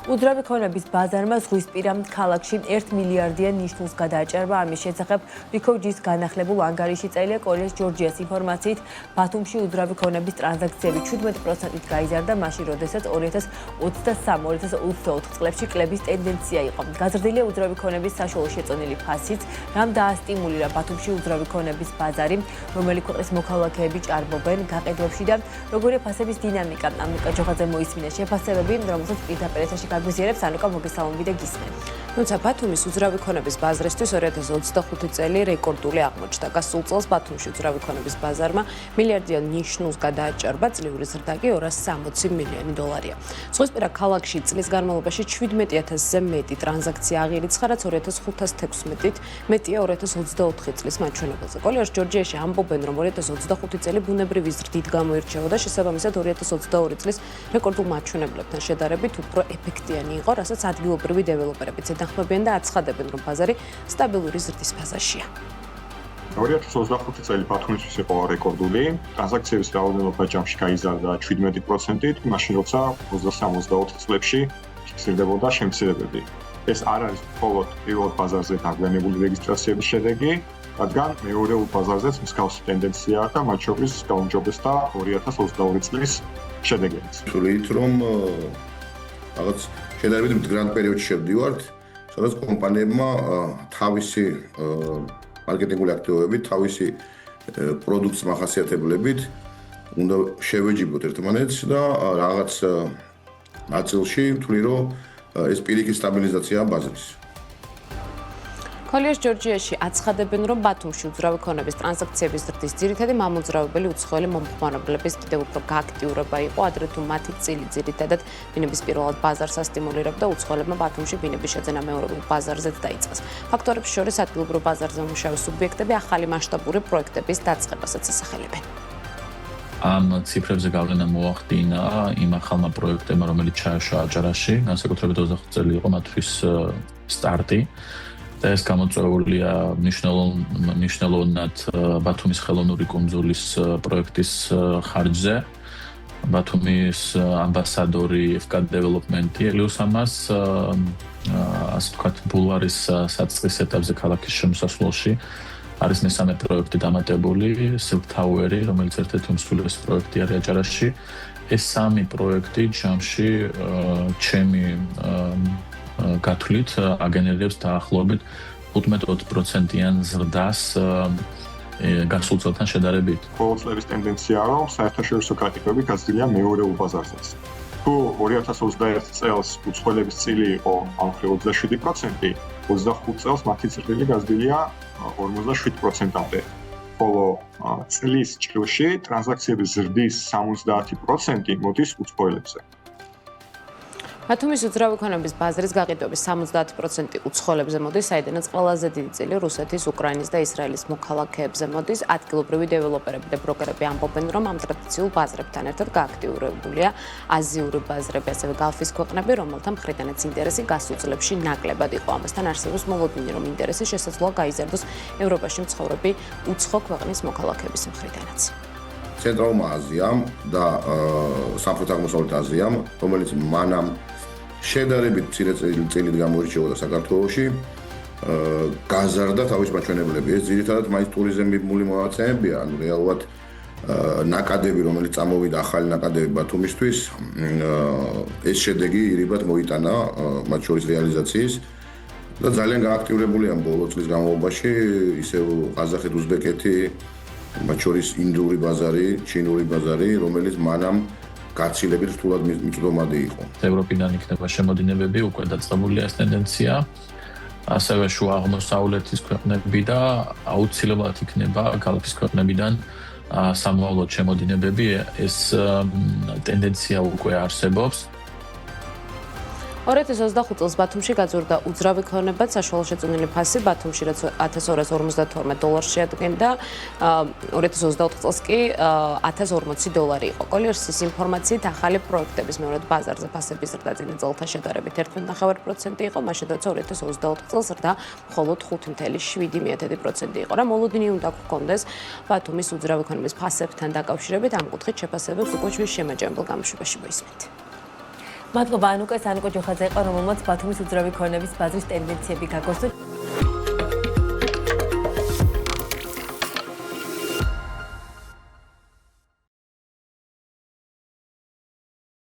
უძრავი ქონების ბაზარმა ზღვისპირა ქალაქში 1 მილიარდიან ნიშნულს გადააჭარბა. ამის შესახებ რიქოვჯის განახლებულ ანგარიში წერია კოლეჯ ჯორჯიას ინფორმაციით, ბათუმში უძრავი ქონების ტრანზაქციები 17%-ით გაიზარდა, მაშინ როდესაც 2023-2024 წლებში კლების ტენდენცია იყო. გაზრდილია უძრავი ქონების საშუალო შეწონილი ფასიც, რამ დაასტიმულირა ბათუმში უძრავი ქონების ბაზარი, რომელი ქვეყნის მოქალაქეები ჭარბობენ გაყიდვებში და როგორია ფასების დინამიკა. ანუკა ჯოხაძე მოისმინა შეფასებები, რომელსაც პირდაპირ ეთერში გაგვიზიარებს ანუკა მოგესალმები და გისმენ. თუმცა ბათუმის უძრავი ქონების ბაზრისთვის 2025 წელი რეკორდული აღმოჩნდა. გასულ წელს ბათუმში უძრავი ქონების ბაზარმა მილიარდიან ნიშნულს გადააჭარბა, წლიური ზრდა კი 260 მილიონი დოლარია. ზღვისპირა ქალაქში წლის განმავლობაში 17,000-ზე მეტი ტრანზაქცია აღირიცხა, რაც 2516-ით მეტია 2024 წლის მაჩვენებელზე. კოლეჯ ჯორჯიაში ამბობენ, რომ 2025 წელი ბუნებრივი ზრდით გამოირჩეოდა, შესაბამისად 2022 წლის რეკორდულ მაჩვენებლებთან შედარებით უფრო ეფექტიანი იყო, რასაც ადგილობრივი დეველოპერებიც ეთანხმებიან და აცხადებენ, რომ ბაზარი სტაბილური ზრდის ფაზაშია. 2025 წელი ბათუმისთვის იყო რეკორდული, ტრანზაქციების რაოდენობა ჯამში გაიზარდა 17%-ით, მაშინ როცა 23-24 წლებში ფიქსირდებოდა შემცირებები. ეს არ არის მხოლოდ პირველ ბაზარზე დაგვიანებული რეგისტრაციების შედეგი, რადგან მეორეულ ბაზარზეც მსგავსი ტენდენციაა და მათ შორის გაუმჯობესდა 2022 წლის შედეგებიც. ვთვლით, რომ რაღაც შედარებით მდგრად პერიოდში შევდივართ, სადაც კომპანიებმა თავისი მარკეტინგული აქტივობებით, თავისი პროდუქტის მახასიათებლებით უნდა შევეჯიბოთ ერთმანეთს და რაღაც ნაწილში ვთვლი, რომ ეს პირიქით სტაბილიზაცია ბაზრის. კოლეჯ ჯორჯიაში აცხადებენ, რომ ბათუმში უძრავი ქონების ტრანზაქციების ზრდის ძირითადი მამოძრავებელი უცხოელი მომხმარებლების კიდევ უფრო გააქტიურება იყო, ადრე თუ მათი წილი ძირითადად ბინების პირველად ბაზარს ასტიმულირებდა, უცხოელებმა ბათუმში ბინების შეძენა მეორეულ ბაზარზეც დაიწყეს. ფაქტორებს შორის ადგილობრივ ბაზარზე მომუშავე სუბიექტები ახალი მასშტაბური პროექტების დაწყებასაც ასახელებენ. ამ ციფრებზე გავლენა მოახდინა იმ ახალმა პროექტებმა, რომელიც ჩააშვა აჭარაში, განსაკუთრებით 25 წელი იყო მათთვის სტარტი. და ეს გამოწვეულია მნიშვნელოვნად ბათუმის ხელოვნური კუნძულის პროექტის ხარჯზე. ბათუმის ამბასადორი FK Development-ი ელიუს ამას ასე ვთქვათ ბულვარის საწყის ეტაპზე ქალაქის შემოსასვლელში არის მესამე პროექტი დამატებული, Silk Tower-ი, რომელიც ერთ-ერთი უმსხვილესი პროექტი არის აჭარაში. ეს სამი პროექტი ჯამში ჩემი გათვლით აგენერებს დაახლოებით 15-20%-იან ზრდას გასულ წელთან შედარებით. ყოველ წლების ტენდენციაა, რომ საერთაშორისო კატეგორიები გაზრდილია მეორეულ ბაზარზეც. თუ 2021 წელს უცხოელების წილი იყო ამ 27%, 25 წელს მათი წილი გაზრდილია 47%-მდე. ხოლო წლის ჭრილში ტრანზაქციების ზრდის 70% მოდის უცხოელებზე. ბათუმის უძრავი ქონების ბაზრის გაყიდვების 70% უცხოელებზე მოდის, საიდანაც ყველაზე დიდი წილი რუსეთის, უკრაინის და ისრაელის მოქალაქეებზე მოდის. ადგილობრივი დეველოპერები და ბროკერები ამბობენ, რომ ამ ტრადიციულ ბაზრებთან ერთად გააქტიურებულია აზიური ბაზრები, ასევე გალფის ქვეყნები, რომელთა მხრიდანაც ინტერესი გასულ წლებში ნაკლებად იყო. ამასთან არსებობს მოლოდინი, რომ ინტერესი შესაძლოა გაიზარდოს ევროპაში მცხოვრები უცხო ქვეყნის მოქალაქეების მხრიდანაც. ცენტრალურმა აზიამ და სამხრეთ-აღმოსავლეთ აზიამ, რომელიც მანამ შედარებით მცირე წილით გამოირჩეოდა საქართველოში, გაზარდა თავის მაჩვენებლები. ეს ძირითადად მაინც ტურიზმული მონაცემებია, ანუ რეალურად ნაკადები, რომელიც წამოვიდა ახალი ნაკადები ბათუმისთვის, ეს შედეგი ირიბად მოიტანა მათ შორის რეალიზაციის და ძალიან გააქტიურებულია ბოლო წლის განმავლობაში, ისევ ყაზახეთი, უზბეკეთი, მათ შორის ინდური ბაზარი, ჩინური ბაზარი, რომელიც მანამ გაცილებით რთულად მიწვდომადი იყო. ევროპიდან იქნება შემოდინებები, უკვე დაწყებულია ეს ტენდენცია. ასევე შუა აღმოსავლეთის ქვეყნები და აუცილებლად იქნება გალფის ქვეყნებიდან სამოავლოდ შემოდინებები. ეს ტენდენცია უკვე არსებობს. 2025 წელს ბათუმში გაზრდა უძრავი ქონება, საშუალო შეწონილი ფასი ბათუმში რაც $1252 შეადგენდა, 2024 წელს კი $1040 იყო. კოლეჯის ინფორმაციით ახალი პროექტების მეორე ბაზარზე ფასების ზრდა წინა წელთან შედარებით 1.9% იყო, მაშინ როცა 2024 წელს ზრდა მხოლოდ 5.7% იყო. რა მოლოდინი უნდა გქონდეს ბათუმის უძრავი ქონების ფასებთან დაკავშირებით, ამ კუთხით შეფასებებს უკვე ჩვენს შემაჯამებელ გამოშვებაში მოისმენთ. მადლობა ანუკა ჯოხაძე იყო, რომელმაც ბათუმის უძრავი ქონების ბაზრის ტენდენციები გაგოსწორა.